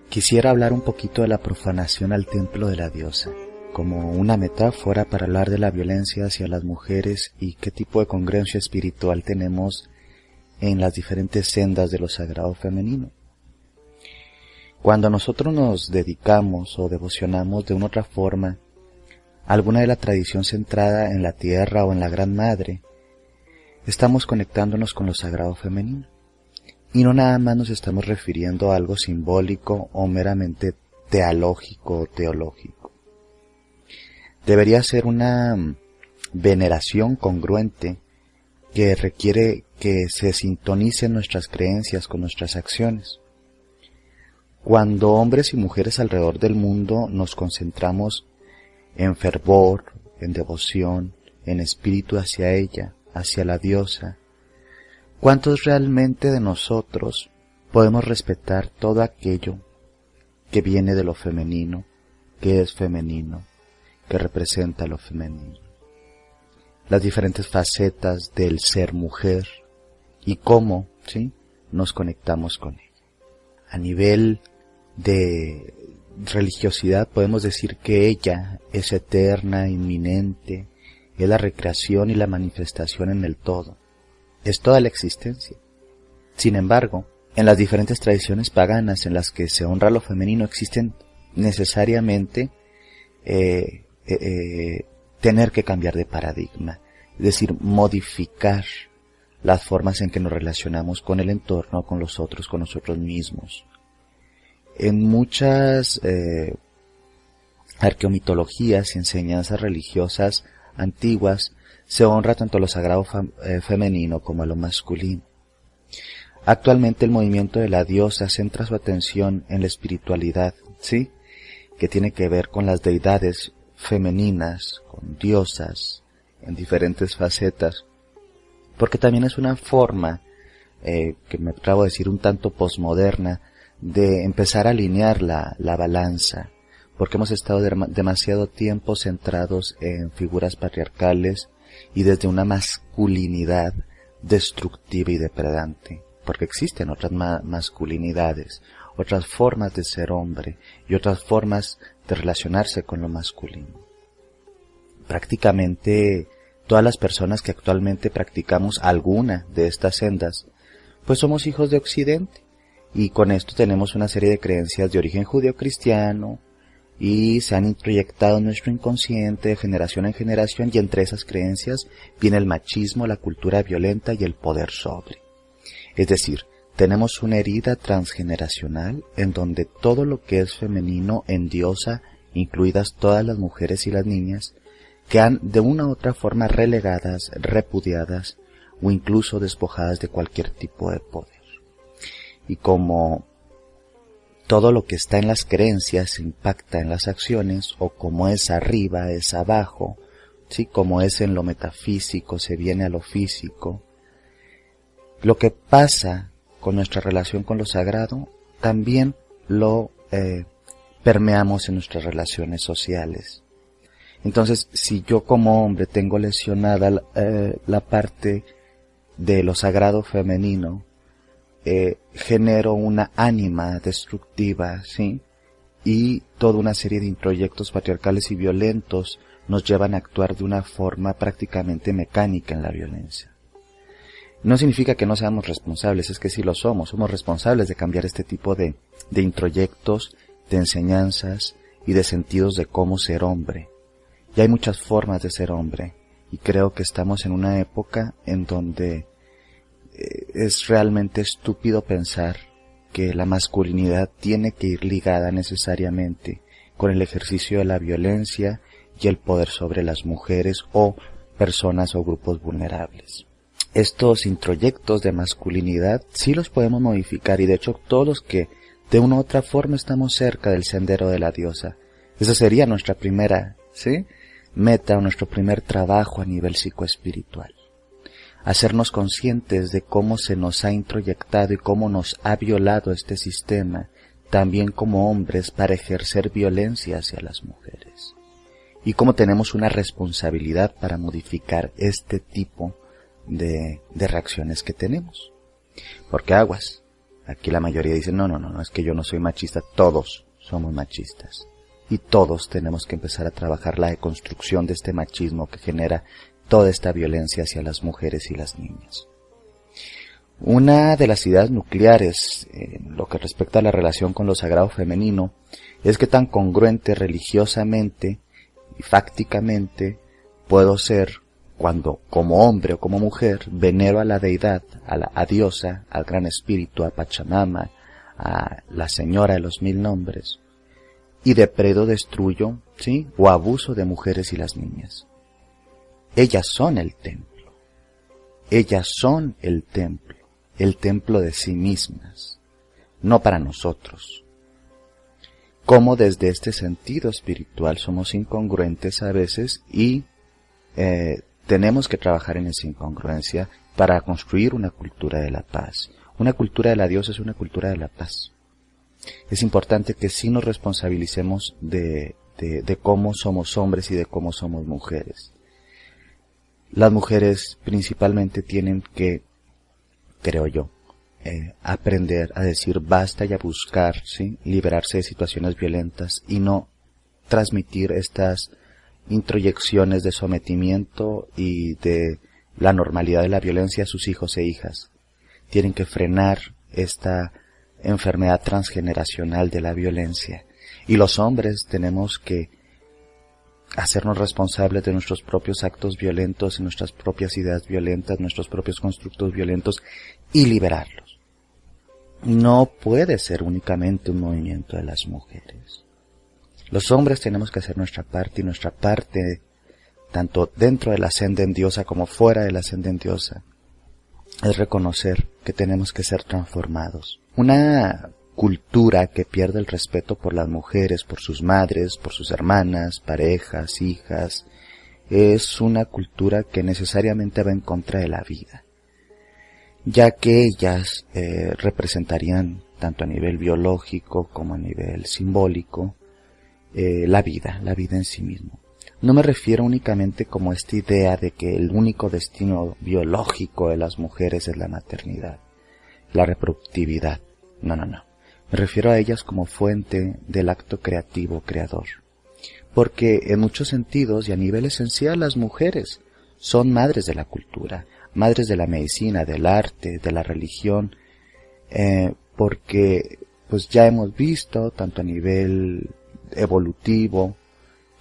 Quisiera hablar un poquito de la profanación al templo de la diosa, como una metáfora para hablar de la violencia hacia las mujeres y qué tipo de congruencia espiritual tenemos en las diferentes sendas de lo sagrado femenino. Cuando nosotros nos dedicamos o devocionamos de una otra forma alguna de la tradición centrada en la tierra o en la Gran Madre, estamos conectándonos con lo sagrado femenino. Y no nada más nos estamos refiriendo a algo simbólico o meramente teológico o teológico. Debería ser una veneración congruente que requiere que se sintonicen nuestras creencias con nuestras acciones. Cuando hombres y mujeres alrededor del mundo nos concentramos en fervor, en devoción, en espíritu hacia ella, hacia la diosa, ¿cuántos realmente de nosotros podemos respetar todo aquello que viene de lo femenino, que es femenino, que representa lo femenino? Las diferentes facetas del ser mujer y cómo, ¿sí?, nos conectamos con ella. A nivel de religiosidad podemos decir que ella es eterna, inminente, es la recreación y la manifestación en el todo. Es toda la existencia. Sin embargo, en las diferentes tradiciones paganas en las que se honra lo femenino existen necesariamente tener que cambiar de paradigma, es decir, modificar las formas en que nos relacionamos con el entorno, con los otros, con nosotros mismos. En muchas arqueomitologías y enseñanzas religiosas antiguas se honra tanto lo sagrado femenino como a lo masculino. Actualmente el movimiento de la diosa centra su atención en la espiritualidad, ¿sí?, que tiene que ver con las deidades femeninas, con diosas en diferentes facetas, porque también es una forma, que me atrevo a decir un tanto posmoderna, de empezar a alinear la balanza, porque hemos estado demasiado tiempo centrados en figuras patriarcales y desde una masculinidad destructiva y depredante, porque existen otras masculinidades, otras formas de ser hombre y otras formas de relacionarse con lo masculino. Prácticamente todas las personas que actualmente practicamos alguna de estas sendas, pues somos hijos de Occidente, y con esto tenemos una serie de creencias de origen judeocristiano, y se han introyectado en nuestro inconsciente de generación en generación, y entre esas creencias viene el machismo, la cultura violenta y el poder sobre. Es decir, tenemos una herida transgeneracional en donde todo lo que es femenino endiosa, incluidas todas las mujeres y las niñas, quedan de una u otra forma relegadas, repudiadas o incluso despojadas de cualquier tipo de poder. Y como todo lo que está en las creencias impacta en las acciones, o como es arriba es abajo, ¿sí?, como es en lo metafísico se viene a lo físico, lo que pasa con nuestra relación con lo sagrado también lo permeamos en nuestras relaciones sociales. Entonces, si yo como hombre tengo lesionada la parte de lo sagrado femenino, genero una ánima destructiva, ¿sí?, y toda una serie de introyectos patriarcales y violentos nos llevan a actuar de una forma prácticamente mecánica en la violencia. No significa que no seamos responsables, es que sí lo somos responsables de cambiar este tipo de introyectos, de enseñanzas y de sentidos de cómo ser hombre. Y hay muchas formas de ser hombre, y creo que estamos en una época en donde es realmente estúpido pensar que la masculinidad tiene que ir ligada necesariamente con el ejercicio de la violencia y el poder sobre las mujeres o personas o grupos vulnerables. Estos introyectos de masculinidad sí los podemos modificar, y de hecho todos los que de una u otra forma estamos cerca del sendero de la diosa. Esa sería nuestra primera, ¿sí?, meta o nuestro primer trabajo a nivel psicoespiritual. Hacernos conscientes de cómo se nos ha introyectado y cómo nos ha violado este sistema, también como hombres, para ejercer violencia hacia las mujeres. y cómo tenemos una responsabilidad para modificar este tipo de reacciones que tenemos. Porque aguas, aquí la mayoría dicen, no, es que yo no soy machista, todos somos machistas. Y todos tenemos que empezar a trabajar la deconstrucción de este machismo que genera toda esta violencia hacia las mujeres y las niñas. Una de las ideas nucleares en lo que respecta a la relación con lo sagrado femenino es que tan congruente religiosamente y fácticamente puedo ser cuando, como hombre o como mujer, venero a la deidad, a la diosa, al gran espíritu, a Pachamama, a la señora de los 1000 nombres, y depredo, destruyo, ¿sí?, o abuso de mujeres y las niñas. Ellas son el templo. Ellas son el templo de sí mismas, no para nosotros. Como desde este sentido espiritual somos incongruentes a veces y tenemos que trabajar en esa incongruencia para construir una cultura de la paz. Una cultura de la diosa es una cultura de la paz. Es importante que sí nos responsabilicemos de cómo somos hombres y de cómo somos mujeres. Las mujeres principalmente tienen que, creo yo, aprender a decir basta y a buscar, ¿sí?, liberarse de situaciones violentas y no transmitir estas introyecciones de sometimiento y de la normalidad de la violencia a sus hijos e hijas. Tienen que frenar esta enfermedad transgeneracional de la violencia. Y los hombres tenemos que hacernos responsables de nuestros propios actos violentos, nuestras propias ideas violentas, nuestros propios constructos violentos y liberarlos. No puede ser únicamente un movimiento de las mujeres. Los hombres tenemos que hacer nuestra parte y nuestra parte, tanto dentro de la senda en diosa como fuera de la senda en diosa, es reconocer que tenemos que ser transformados. Una cultura que pierde el respeto por las mujeres, por sus madres, por sus hermanas, parejas, hijas, es una cultura que necesariamente va en contra de la vida, ya que ellas representarían, tanto a nivel biológico como a nivel simbólico, la vida en sí mismo. No me refiero únicamente como esta idea de que el único destino biológico de las mujeres es la maternidad, la reproductividad. No. Me refiero a ellas como fuente del acto creativo, creador. Porque en muchos sentidos y a nivel esencial las mujeres son madres de la cultura, madres de la medicina, del arte, de la religión, porque pues ya hemos visto, tanto a nivel evolutivo,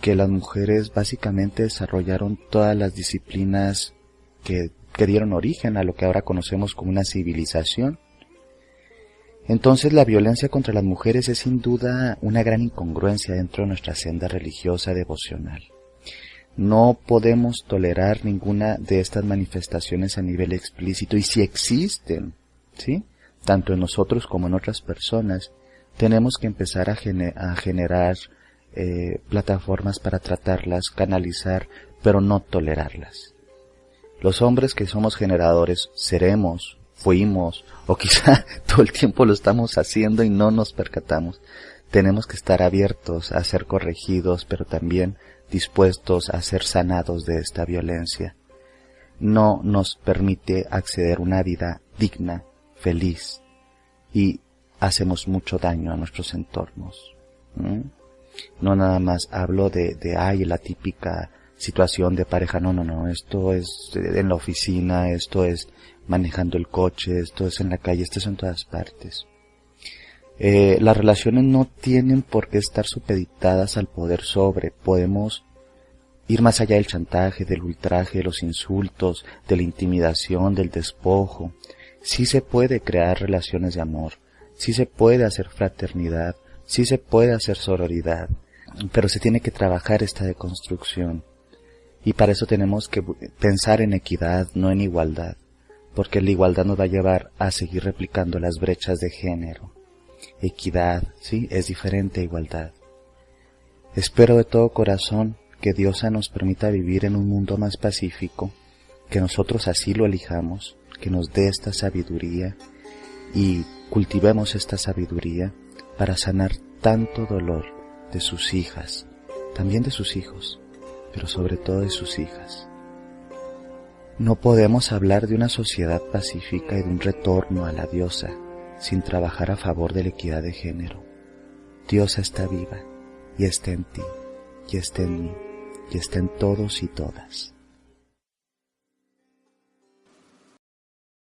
que las mujeres básicamente desarrollaron todas las disciplinas que dieron origen a lo que ahora conocemos como una civilización. Entonces la violencia contra las mujeres es sin duda una gran incongruencia dentro de nuestra senda religiosa devocional. No podemos tolerar ninguna de estas manifestaciones a nivel explícito, y si existen, ¿sí?, tanto en nosotros como en otras personas, tenemos que empezar a generar plataformas para tratarlas, canalizar, pero no tolerarlas. Los hombres que somos generadores seremos, fuimos, o quizá todo el tiempo lo estamos haciendo y no nos percatamos. Tenemos que estar abiertos a ser corregidos, pero también dispuestos a ser sanados de esta violencia. No nos permite acceder a una vida digna, feliz, y hacemos mucho daño a nuestros entornos. No nada más hablo de la típica situación de pareja, no, esto es en la oficina, esto es manejando el coche, esto es en la calle, esto es en todas partes. Las relaciones no tienen por qué estar supeditadas al poder podemos ir más allá del chantaje, del ultraje, de los insultos, de la intimidación, del despojo. Sí se puede crear relaciones de amor, sí se puede hacer fraternidad, sí se puede hacer sororidad, pero se tiene que trabajar esta deconstrucción. Y para eso tenemos que pensar en equidad, no en igualdad, porque la igualdad nos va a llevar a seguir replicando las brechas de género. Equidad, sí, es diferente a igualdad. Espero de todo corazón que Diosa nos permita vivir en un mundo más pacífico, que nosotros así lo elijamos, que nos dé esta sabiduría y cultivemos esta sabiduría para sanar tanto dolor de sus hijas, también de sus hijos, pero sobre todo de sus hijas. No podemos hablar de una sociedad pacífica y de un retorno a la diosa sin trabajar a favor de la equidad de género. Diosa está viva, y está en ti, y está en mí, y está en todos y todas.